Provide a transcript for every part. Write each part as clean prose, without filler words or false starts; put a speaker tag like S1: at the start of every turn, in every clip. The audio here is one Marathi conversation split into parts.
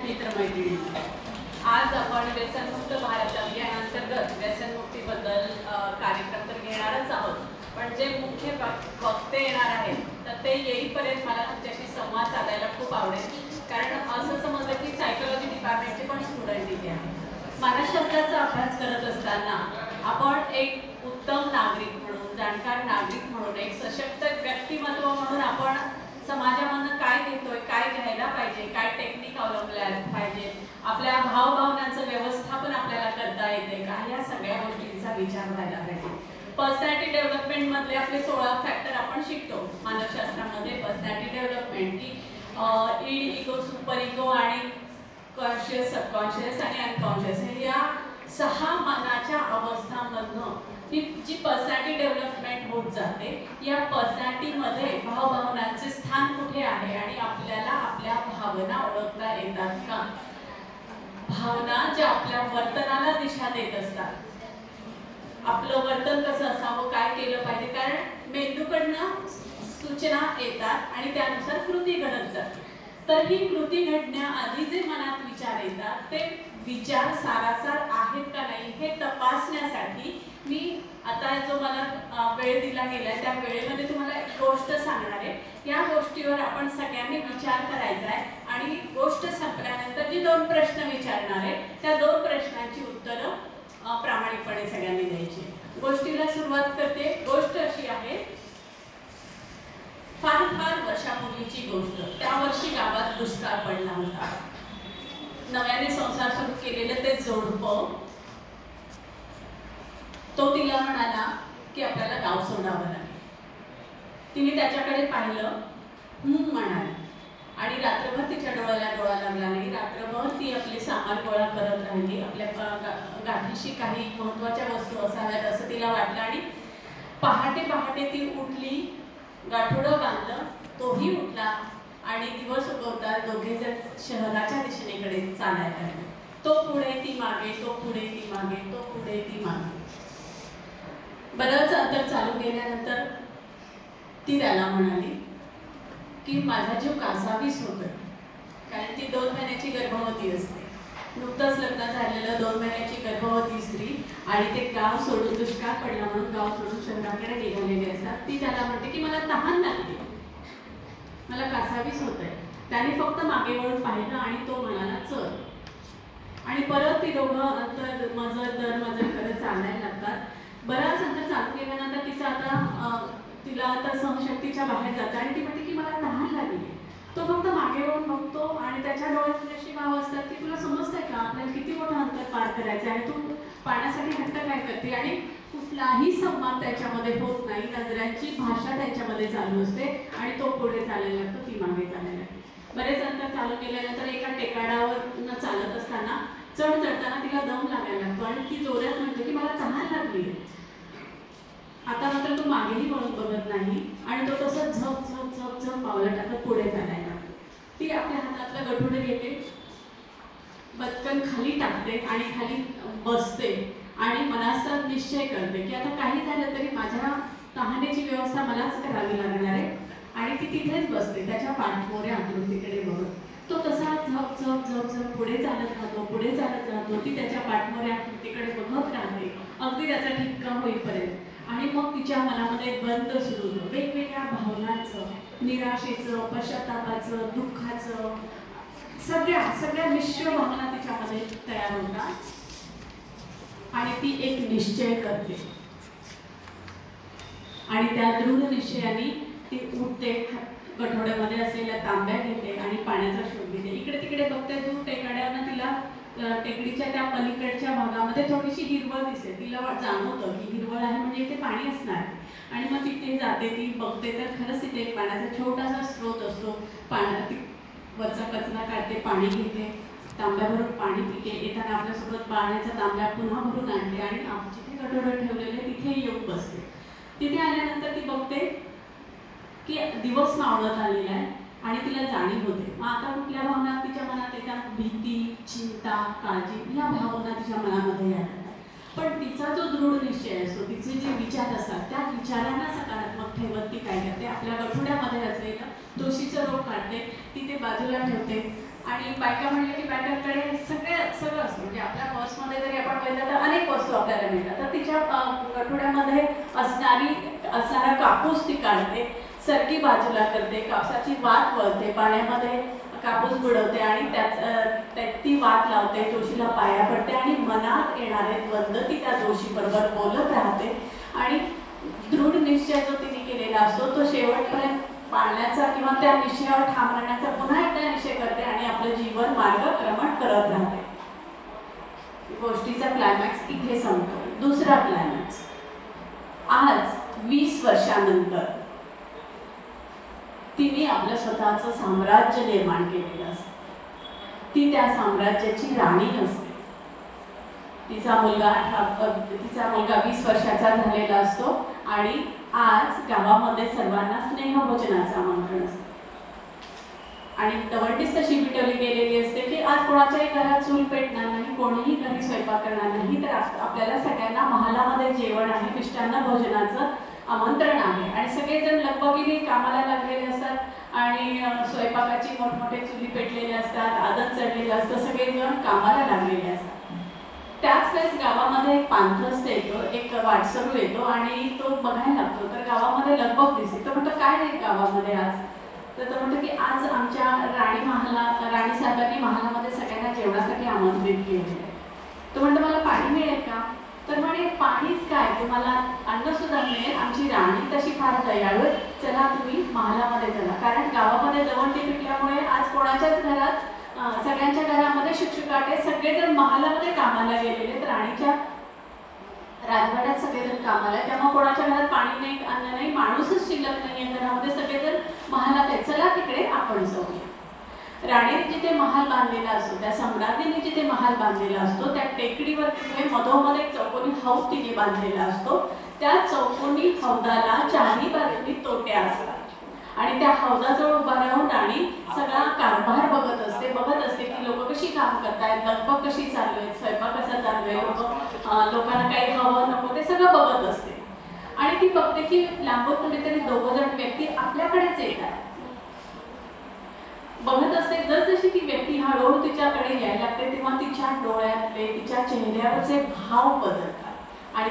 S1: मित्रमैत्रिणी, आज आपण व्यसनमुक्त भारत अभियानांतर्गत व्यसनमुक्तीबद्दल कार्यक्रम तर घेणारच आहोत, पण जे मुख्य वक्ते येणार आहेत तर ते येईपर्यंत मला तुमच्याशी संवाद साधायला खूप आवडेल. कारण असं समजलं की सायकोलॉजी डिपार्टमेंटचे पण स्टुडंट इथे आहेत. मानसशास्त्राचा अभ्यास करत असताना आपण एक उत्तम नागरिक म्हणून, जाणकार नागरिक म्हणून, एक सशक्त व्यक्तिमत्व म्हणून आपण समाजामधून काय घेतोय, काय घ्यायला पाहिजे, काय टेक्निक अवलंबल्या पाहिजे, आपल्या भावभावनांचं व्यवस्थापन आपल्याला करता येते का, या सगळ्या गोष्टींचा विचार व्हायला पाहिजे. पर्सनॅलिटी डेव्हलपमेंट मधले आपले 16 फॅक्टर आपण शिकतो मानसशास्त्रामध्ये. पर्सनॅलिटी डेव्हलपमेंट की ईड, इगो, सुपर इगो आणि कॉन्शियस, सबकॉन्शियस आणि अनकॉन्शियस, या 6 मनाच्या अवस्थांमधनं जी पर्सनॅलिटी डेव्हलपमेंट होत जाते. या पर्सनॅलिटीमध्ये भावभावनांचे स्थान कुठे आहे आणि आपल्याला आपल्या भावना ओळखता येतात का, भावना ज्या आपल्या वर्तनाला दिशा देत असतात. आपलं वर्तन कसं असावं, काय केलं पाहिजे, कारण मेंदूकडनं सूचना येतात आणि त्यानुसार कृती घडत जाते. तर ही कृती घडण्याआधी जे मनात विचार येतात ते विचार सारासार आहेत का नाही हे तपासण्यासाठी मी आता जो मला वेळ दिला गेलाय त्या वेळेमध्ये तुम्हाला एक गोष्ट सांगणार आहे. या गोष्टीवर आपण सगळ्यांनी विचार करायचा आहे आणि गोष्ट संपल्यानंतर जी 2 प्रश्न विचारणार आहे त्या 2 प्रश्नांची उत्तरं प्रामाणिकपणे सगळ्यांनी द्यायची. गोष्टीला सुरुवात करते. गोष्ट अशी आहे, फार वर्षापूर्वीची गोष्ट. त्या वर्षी गावात दुष्काळ पडला होता. नव्याने संसार सुरू केलेलं ते जोडपं, तो तिला म्हणाला की आपल्याला गाव सोडावं लागेल. तिने त्याच्याकडे पाहिलं, म्हणाली आणि रात्रभर तिच्या डोळ्याला डोळा लागला नाही. रात्रभर ती आपले सामान गोळा करत राहिली. आपल्या गाठीशी काही महत्वाच्या वस्तू असाव्यात असं तिला वाटलं आणि पहाटे ती उठली, गाठोडं बांधलं, तोही उठला आणि दिवस उगवतात दोघे जण शहराच्या दिशेकडे चालायला लागले. तो पुढे ती मागे, तो पुढे ती मागे, तो पुढे ती मागे. बरंच अंतर चालू गेल्यानंतर ती त्याला म्हणाली की माझा जीव कासावीस होतोय. कारण ती 2 महिन्याची गर्भवती असते. नुकतंच लग्न झालेलं 2 महिन्याची गर्भवती स्त्री आणि ते गाव सोडून, दुष्काळ पडला म्हणून गाव सोडून शहराकडे निघालेले असतात. ती त्याला म्हणते की मला तहान लागली, मला कासावीस होत आहे. त्याने फक्त मागे वळून पाहिलं आणि तो म्हणाला चल. आणि परत ती दोघं अंतर मजल करत चालायला लागतात. बराच अंतर चालू केल्यानंतर तिला आता सहशक्तीच्या बाहेर जातं आणि ती म्हणते की मला तहान लागली. तो फक्त मागे वळून बघतो आणि त्याच्या डोळ्यात अशी भाव असतात की तुला समजतंय का आपल्याला किती मोठं अंतर पार करायचं आहे, तू पाण्यासाठी हट्ट काय करते. आणि कुठलाही संवाद त्याच्यामध्ये होत नाही. नजरांची भाषा त्याच्यामध्ये चालू असते आणि तो पुढे चालायला लागतो, ती मागे चालायला लागते. बरेच अंतर चालू केल्यानंतर एका टेकाडावर चालत असताना चढताना तिला दम लागायला लागतो आणि ती जोरात म्हणते की मला तहान लागली. आता मात्र तो मागेही वळून बघत नाही आणि तो तसं झप पावलं टाकत पुढे चालायला लागतो. ती आपल्या हातातलं गठुडं घेते, बटकन खाली टाकते आणि खाली बसते आणि मनाचा निश्चय करते की आता काही झालं तरी माझ्या तहानेची व्यवस्था मलाच करावी लागणार आहे. आणि ती तिथेच बसते त्याच्या पाठमोऱ्या आकृतीकडे बघत. तो तसा झप पुढे चालत राहतो. ती त्याच्या पाठमोऱ्या आकृतीकडे बघत राहते अगदी त्याचा ठिपका होईपर्यंत. आणि मग तिच्या मनामध्ये एक बंद सुरू होतो. वेगवेगळ्या भावनांचं, निराशेचं, पश्चातापाचं, दुःखाचं, सगळ्या मिश्र भावना तिच्यामध्ये तयार होतात आणि ती एक निश्चय करते आणि त्या दृढ निश्चयाने ती उठते, गठोड्यामध्ये असलेल्या तांब्या घेते आणि पाण्याचा शोध घेते. इकडे तिकडे बघते. दूर टेकड्यानं तिला टेकडीच्या त्या पलीकडच्या भागामध्ये थोडीशी हिरवळ दिसते. तिला जाणवतं की हिरवळ आहे म्हणजे इथे पाणी असणार. आणि मग तिथे जाते, ती बघते तर खरंच तिथे एक पाण्याचा छोटासा स्रोत असतो. ती वरचा कचरा काढते, पाणी घेते, तांब्या भरून पाणी पिते. येताना आपल्यासोबत पाण्याचा तांब्या पुन्हा भरून आणते आणि जिथे गठोडं ठेवलेले तिथे येऊन बसते. तिथे आल्यानंतर ती बघते की दिवस मावळत आलेला आहे आणि तिला जाणीव होते. मग आता कुठल्या भावना तिच्या मनात येतात, भीती, चिंता, काळजी, या भावना तिच्या मनामध्ये येतात. पण तिचा जो दृढ निश्चय असतो, तिचे जे विचार असतात त्या विचारांना सकारात्मक ठेवत ती काय करते, आपल्या गठुड्यामध्ये असलेलं तुळशीचं रोप काढते, ती ते बाजूला ठेवते आणि बायका म्हणले की बायकांकडे सगळं असतं, म्हणजे आपल्या पर्समध्ये जरी आपण पाहिलं तर अनेक वस्तू आपल्याला मिळतात. तर तिच्या गठुड्यामध्ये असणारा कापूस ती काढते, सरकी बाजूला करते, कापसाची वात वळते, पाण्यामध्ये कापूस बुडवते आणि ती वात लावते, जोशीला पाया पडते आणि मनात येणारे द्वंद्व ती त्या जोशीबरोबर बोलत राहते आणि दृढ निश्चय जो तिने केलेला असतो तो शेवटपर्यंत पाळण्याचा किंवा त्या निश्चयावर ठाम राहण्याचा पुन्हा एकदा निश्चय करते आणि आपलं जीवन मार्गक्रमण करत राहते. गोष्टीचा क्लायमॅक्स इथे संपतो. दुसरा क्लायमॅक्स, आज 20 वर्षानंतर तिने आपलं स्वतःचं साम्राज्य निर्माण केलेलं असतं. ती त्या साम्राज्याची राणी असते. तिचा मुलगा 20 वर्षाचा झालेला असतो आणि आज गावामध्ये सर्वांना स्नेहभोजनाचं आमंत्रण असतं आणि दवंडीच तशी पिटवली गेलेली असते की आज कोणाच्याही घरात चूल पेटणार नाही, कोणीही घरी स्वयंपाक करणार नाही, तर आपल्याला सगळ्यांना महालामध्ये जेवण आहे, मिष्टान्न भोजनाचं आमंत्रण आहे आणि सगळेजण लगबगीने कामाला लागलेले असतात आणि स्वयंपाकाची मोठमोठे चुली पेटलेले असतात, आदत चढलेलं असतं, सगळेजण कामाला लागलेले असतात. त्याच वेळेस गावामध्ये एक पांथरस्त येतो, एक वाटसरू येतो आणि तो बघायला लागतो. तर गावामध्ये लगबग दिसते. तो म्हणतो काय आहे गावामध्ये आज? तर तो म्हणतो की आज आमच्या राणी साहेबांनी महालामध्ये सगळ्यांना जेवणासाठी आमंत्रित केलेलं आहे. तो म्हणतो मला पाणी मिळेल का? तर म्हणे पाणीच काय, तुम्हाला अन्न सुद्धा मिळेल, आमची राणी तशी फार दयाळू, चला तुम्ही महालामध्ये चला. कारण गावामध्ये दवंडी पिटल्यामुळे आज कोणाच्याच घरात सगळ्यांच्या घरामध्ये शुकशुकाट आहे, सगळेजण महालामध्ये कामाला गेलेले, राणीच्या राजवाड्यात सगळेजण कामाला, त्यामुळे कोणाच्या घरात पाणी नाही, अन्न नाही, माणूसच शिल्लक नाही आहे घरामध्ये, सगळेजण महालात आहेत, चला तिकडे आपण जाऊया. राणीने जिथे महाल बांधलेला असतो, त्या सम्राज्ञीने जिथे महाल बांधलेला असतो, त्या टेकडीवर तिथे मधोमध एक चौकोनी हौद तिने बांधलेला असतो. त्या चौकोनी हौदाला चारही बाजूंनी तोट्या असतात आणि त्या हौदाजवळ उभा राहून राणी सगळा कारभार बघत असते की लोक कशी काम करतायत, लगबग कशी चालू आहे, स्वयंपाक कसा चालू आहे, लोकांना काही हवं नको ते सगळं बघत असते. आणि ती बघते की लांबून कुठेतरी 2 जण व्यक्ती आपल्याकडेच येतात. बघत असते जसजशी ती व्यक्ती हळूहळू तिच्याकडे यायला लागते तेव्हा तिच्या डोळ्यातले, तिच्या चेहऱ्यावरचे भाव बदलतात आणि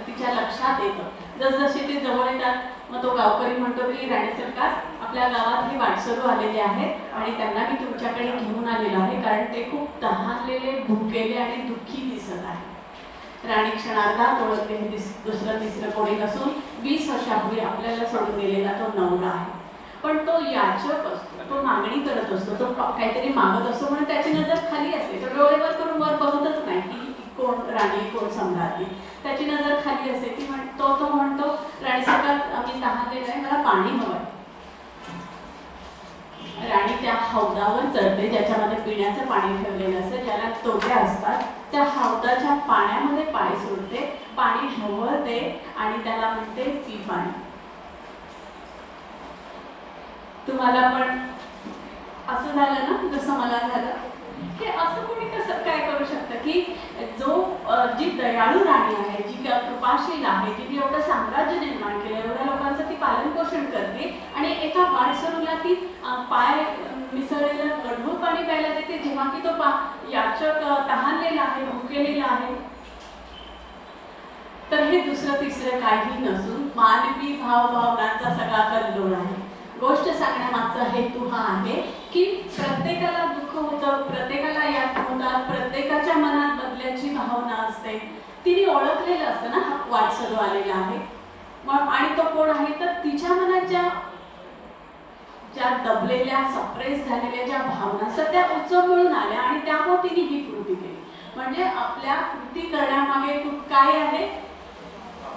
S1: तिच्या लक्षात येतं. जसजसे ते जवळ येतात मग तो गावकरी म्हणतो की राणी सरकार, आपल्या गावात हे वाटसरू आलेले आहेत आणि त्यांना मी तुमच्याकडे घेऊन आलेलो आहे कारण ते खूप तहानलेले, भुकेले आणि दुःखी दिसत आहे. राणी क्षणार्धात ओळखते हे दुसरं तिसरं कोणी नसून 20 वर्षापूर्वी आपल्याला सोडून गेलेला तो नवरा आहे. पण तो याचक असतो, तो मागणी करत असतो, तो काहीतरी मागत असतो म्हणून त्याची नजर खाली असते. तो डोळेवर करून वर बघतच नाही की कोण राणी कोण सम्राज्ञी, त्याची नजर खाली असते. तो म्हणतो राणी सरकार, मी तहानलेला आहे, मला पाणी हवं आहे. राणी त्या हौदावर चढते ज्याच्यामध्ये पिण्याचं पाणी ठेवलेलं असतं, ज्याला तोट्या असतात. त्या हौदाच्या पाण्यामध्ये पाय सोडते, पाणी ढवळते आणि त्याला म्हणते पी पाणी. तुम्हाला पण असं झालं ना जसं मला झालं की असं कोणी कसं काय करू शकतं की जी दयाळू राणी आहे, जी कृपाशील आहे, जिने एवढं साम्राज्य निर्माण केलं, एवढ्या लोकांचं ती पालन पोषण करते आणि एका वाटसरूला ती पाय मिसळलेलं गढूळ पाणी प्यायला देते जेव्हा की तो याचक तहानलेला आहे, भुकेलेला आहे. तर हे दुसरं तिसरं काही नसून मानवी भावभावनांचा सगळा कल्लोळ आहे. गोष्ट सांगण्यामागचा हेतू हा आहे की प्रत्येकाला दुःख होतं, प्रत्येकाला यातना होतात, प्रत्येकाच्या मनात बदल्याची भावना असते. तिने ओळखलेलं असतं ना हा वाटसरू आलेला आहे आणि तो कोण आहे, तर तिच्या मनात ज्या दबलेल्या, सप्रेस झालेल्या ज्या भावना असतात त्या उचलून आल्या आणि त्यामुळे तिने ही कृती केली. म्हणजे आपल्या कृती करण्यामागे काय आहे,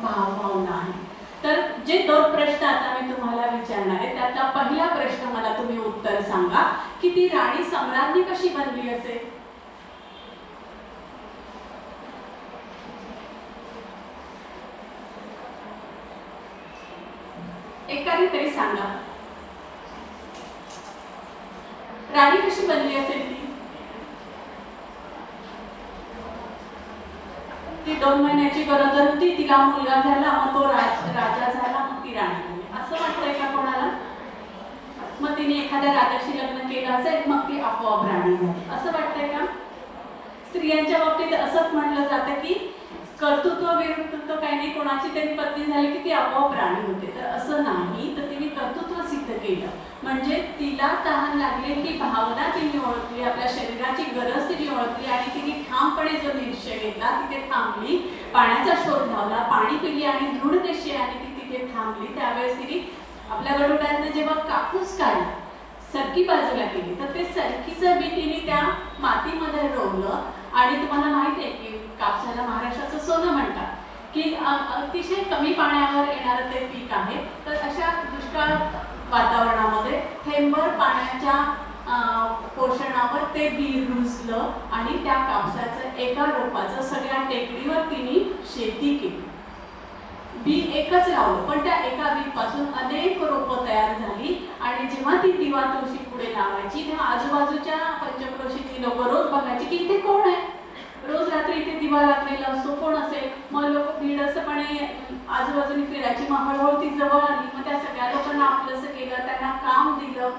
S1: भावभावना आहे. तर जे 2 प्रश्न आता मी तुम्हाला विचारणार आहे त्यातला पहिला प्रश्न मला तुम्ही उत्तर सांगा की ती राणी सम्राज्ञी कशी बनली असेल? एकाने तरी सांगा, राणी कशी बनली असेल? ती 2 महिन्याची गरोदर होती, तिला मुलगा झाला, मग तो राजा झाला, मग ती राणी झाली, असं वाटतंय का कोणाला? मग ती तिने एखाद्या राजाशी लग्न केलं असेल मग ती आपोआप राणी झाली, असं वाटतंय का? स्त्रियांच्या बाबतीत असंच म्हटलं जातं की कर्तृत्व विरुद्धत्व काही नाही, कोणाची तरी पत्नी झाली की ती आपोआप राणी होते, तर असं नाही. तर तिने कर्तृत्व सिद्ध केलं, म्हणजे तिला तहान लागली ही भावना तिने ओळखली, आपल्या शरीराची गरज तिने ओळखली आणि तिने ठामपणे जो निश्चय घेतला तिथे थांबली, पाण्याचा शोध लावला, पाणी पिली आणि दृढ निश्चयाने ती तिथे थांबली. त्यावेळेस तिने आपल्या गरुडाने जेव्हा कापूस काढला, सरकी बाजूला केली, तर ते सरकीचं बी तिने त्या मातीमध्ये रोवलं. आणि तुम्हाला माहिती आहे की कापसाला महाराष्ट्राचं सोनं म्हणतात, की अतिशय कमी पाण्यावर येणारं ते पीक आहे. तर अशा दुष्काळ वातावरणामध्ये थेंबभर पाण्याच्या पोषणावर ते बी रुजलं आणि त्या कापसाचं एका रोपाचं सगळ्या टेकडीवर तिने शेती केली. बी एकच लावलं, पण त्या एका बीपासून अनेक रोपं तयार झाली. आणि जेव्हा ती दिवा तुळशी पुढे लावायची तेव्हा आजूबाजूच्या पंचक्रोशीतली लोक रोज बघायची की इथे कोण आहे, रोज रात्री इथे दिवा लागलेला असतो, कोण असेल. मग लोक धीडसपणे आजूबाजूने फिरायची, मग हळूहळू ती जवळ आली, मग त्या सगळ्या लोकांना आपलंसं केलं, त्यांना काम दिलं.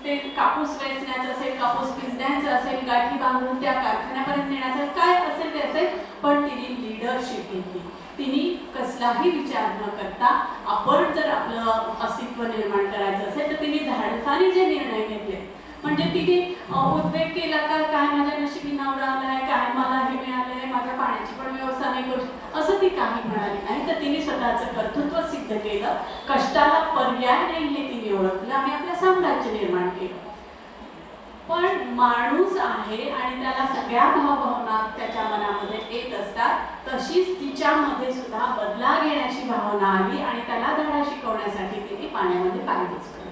S1: ते कापूस वेचण्याचं असेल, कापूस भिजण्याचं असेल, गाठी बांधून त्या कारखान्यापर्यंत नेण्याचं काय असेल ते असेल, पण तिने लीडरशिप घेतली. तिने कसलाही विचार न करता आपण जर आपलं अस्तित्व निर्माण करायचं असेल तर तिने धाडसाने जे निर्णय घेतले, म्हणजे तिने उद्वेग केला का काय माझ्या नशिबी नवरा आलाय, काय मला हे मिळालंय, माझ्या पाण्याची पण व्यवस्था नाही करू, असं ती काही म्हणाली नाही. तर तिने स्वतःचं कर्तृत्व सिद्ध केलं, कष्टाला पर्याय नाही हे तिने ओळखलं आणि आपलं साम्राज्य निर्माण केलं. पण माणूस आहे आणि त्याला सगळ्या भावभावना त्याच्या मनामध्ये येत असतात, तशीच तिच्यामध्ये सुद्धा बदला घेण्याची भावना आली आणि त्याला धडा शिकवण्यासाठी तिने पाण्यामध्ये पाय घुसवले.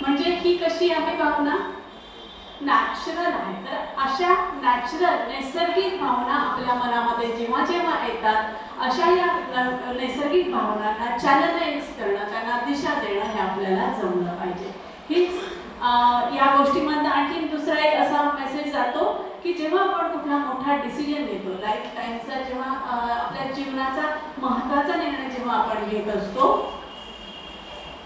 S1: म्हणजे ही कशी आहे भावना? नॅचरल आहे. तर अशा नॅचरल नैसर्गिक भावना आपल्या मनामध्ये जेव्हा जेव्हा येतात, अशा या नैसर्गिक भावनांना चॅनलाइज करणं, त्यांना दिशा देणं हे आपल्याला जमलं पाहिजे. हीच या गोष्टीमध्ये आणखी दुसरा एक असा मेसेज जातो की जेव्हा आपण कुठला मोठा डिसिजन घेतो, लाईफ टाईमचा, जेव्हा आपल्या जीवनाचा महत्त्वाचा निर्णय जेव्हा आपण घेत असतो,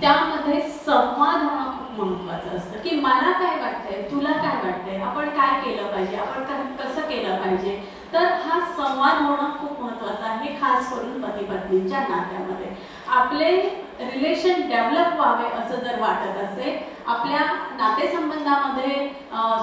S1: त्यामध्ये संवाद होणं खूप महत्त्वाचं असतं. की मला काय वाटतंय, तुला काय वाटतंय, आपण काय केलं पाहिजे, आपण कसं केलं पाहिजे. तर हा संवाद होणं खूप महत्त्वाचं आहे, खास करून पती पत्नींच्या नात्यामध्ये. आपले रिलेशन डेव्हलप व्हावे असं जर वाटत असेल, आपल्या नातेसंबंधामध्ये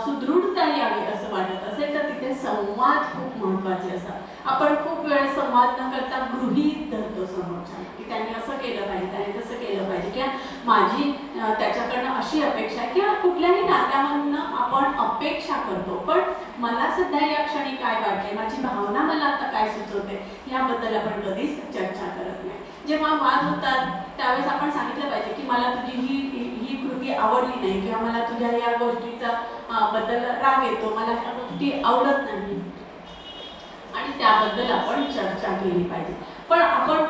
S1: सुदृढता यावी असं वाटत असेल, तर तिथे संवाद खूप महत्त्वाचे असतात. आपण खूप वेळ संवाद न करता गृहीत धरतो समोरच्या, की त्यांनी असं केलं पाहिजे, त्याने तसं केलं पाहिजे, किंवा माझी त्याच्याकडनं अशी अपेक्षा आहे, किंवा कुठल्याही नात्यामधनं आपण अपेक्षा करतो. पण मला सध्या या क्षणी काय वाटते, माझी भावना मला आता काय सुचवते, याबद्दल आपण कधीच चर्चा करत नाही. जेव्हा वाद होतात त्यावेळेस आपण सांगितलं पाहिजे की मला तुझी ही कृती आवडली नाही, किंवा मला तुझ्या या गोष्टीचा बद्दल राग येतो, मला त्या गोष्टी आवडत नाही, आणि त्याबद्दल आपण चर्चा केली पाहिजे. पण आपण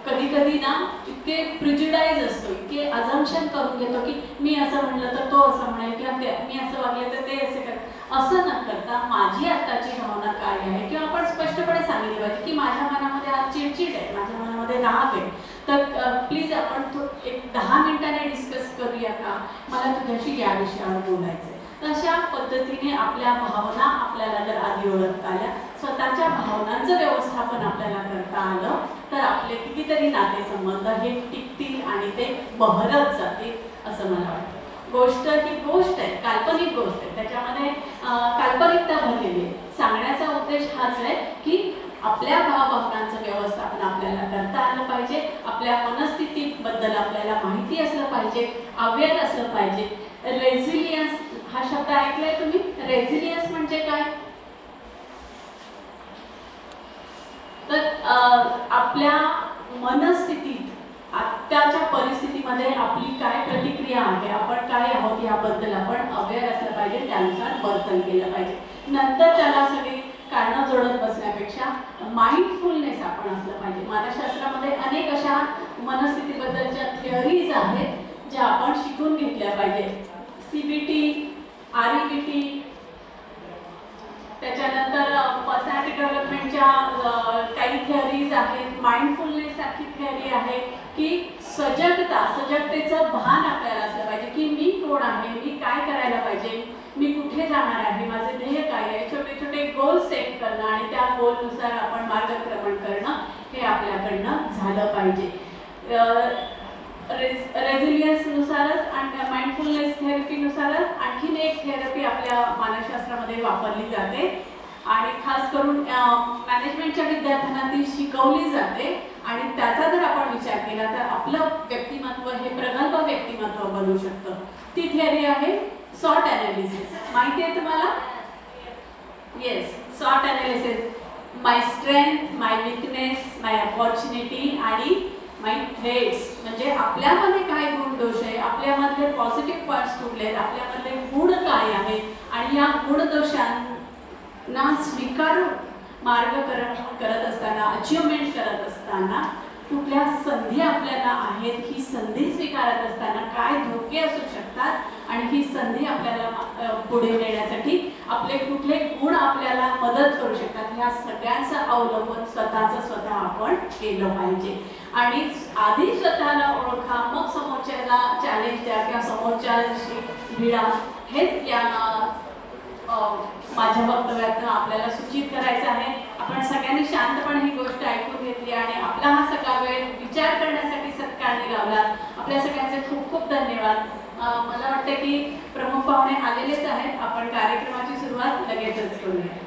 S1: कधी कधी ना इतके प्रिज्युडाइज असतो, इतके अझम्पशन करून घेतो की मी असं म्हणलं तर तो असं म्हणेल, किंवा मी असं वागले तर ते असे कर. असं न करता माझी आत्ताची भावना काय आहे, किंवा आपण स्पष्टपणे सांगितलं पाहिजे की माझ्या मनामध्ये आज चिडचिड आहे, माझ्या मनामध्ये राग आहे, तर प्लीज आपण एक 10 मिनिटांनी डिस्कस करूया का, मला तुझ्याशी या विषयावर बोलायचं आहे. तशा पद्धतीने आपल्या भावना आपल्याला जर आधी ओळखता आल्या, स्वतःच्या भावनांचं व्यवस्थापन आपल्याला करता आलं, तर आपले कितीतरी नातेसंबंध हे टिकतील आणि ते बहरत जातील असं मला वाटतं. गोष्ट ही गोष्ट आहे, काल्पनिक गोष्ट आहे, त्याच्यामध्ये काल्पनिकता भरलेली आहे. सांगण्याचा उद्देश हाच आहे की आपल्या भावभावनांचं व्यवस्थापन आपल्याला करता आलं पाहिजे, आपल्या मनस्थितीबद्दल आपल्याला माहिती असलं पाहिजे, अवेअर असलं पाहिजे. रेझिलियन्स हा शब्द ऐकलाय तुम्ही? रेझिलियन्स म्हणजे काय? तर आपल्या मनस्थितीत, आत्ताच्या परिस्थितीमध्ये आपली काय प्रतिक्रिया आहे, आपण काय आहोत याबद्दल आपण अवेअर असलं पाहिजे, त्यानुसार वर्तन केलं पाहिजे. नंतर त्याला सगळी कारणं जोडत बसण्यापेक्षा माइंडफुलनेस आपण असलं पाहिजे. मानसशास्त्रामध्ये अनेक अशा मनस्थितीबद्दलच्या थिअरीज आहेत ज्या आपण शिकून घेतल्या पाहिजे. CBT, REBT, त्याच्यानंतर पर्सनॅलिटी डेव्हलपमेंटच्या काही थिअरीज आहेत. माइंडफुलनेस सारखी थिअरी आहे की सजगतेचं भान आपल्याला असलं पाहिजे की मी काय करायला पाहिजे, मी कुठे जाणार आहे, माझे ध्येय काय आहे, छोटे छोटे गोल सेट करणं आणि त्या गोलनुसार आपण मार्गक्रमण करणं हे आपल्याकडनं झालं पाहिजे. रेझिलियन्सनुसारच आणि माइंडफुलनेस थेरपीनुसारच आणखीन एक थेरपी आपल्या मानसशास्त्रामध्ये वापरली जाते आणि खास करून मॅनेजमेंटच्या विद्यार्थ्यांना ती शिकवली जाते आणि त्याचा जर आपण विचार केला तर आपलं व्यक्तिमत्व हे प्रगल्भ व्यक्तिमत्व बनू शकतं. ती थिअरी आहे सॉट ॲनालिसिस. माहिती आहे तुम्हाला? येस, सॉट analysis. My strength, my weakness, my opportunity आणि माय थ्रेट्स. म्हणजे आपल्यामध्ये काय गुण दोष आहे, आपल्यामधले पॉझिटिव्ह पॉईंट्स कुठले आहेत, आपल्यामधले गुण काय आहेत आणि या गुणदोषांना स्वीकारून मार्गक्रमण करत असताना, अचिव्हमेंट करत असताना कुठल्या संधी आपल्याला आहेत, ही संधी स्वीकारत असताना काय धोके असू शकतात आणि ही संधी आपल्याला पुढे नेण्यासाठी आपले कुठले गुण आपल्याला मदत करू शकतात, ह्या सगळ्यांचं अवलंबन स्वतः आपण केलं पाहिजे. आणि आधी स्वतःला ओळखा, मग समोरच्याला चॅलेंज द्या किंवा समोरच्याशी भिडा. हेच या माझ्या वक्तव्यातनं आपल्याला सूचित करायचं आहे. आपण सगळ्यांनी शांतपणे ही गोष्ट ऐकून घेतली आणि आपला हा सगळा वेळ विचार करण्यासाठी सत्कारणी लावला. आपल्या सगळ्यांचे खूप खूप धन्यवाद. मला वाटतं की प्रमुख पाहुणे आलेलेच आहेत. आपण कार्यक्रमाची सुरुवात लगेचच करूया.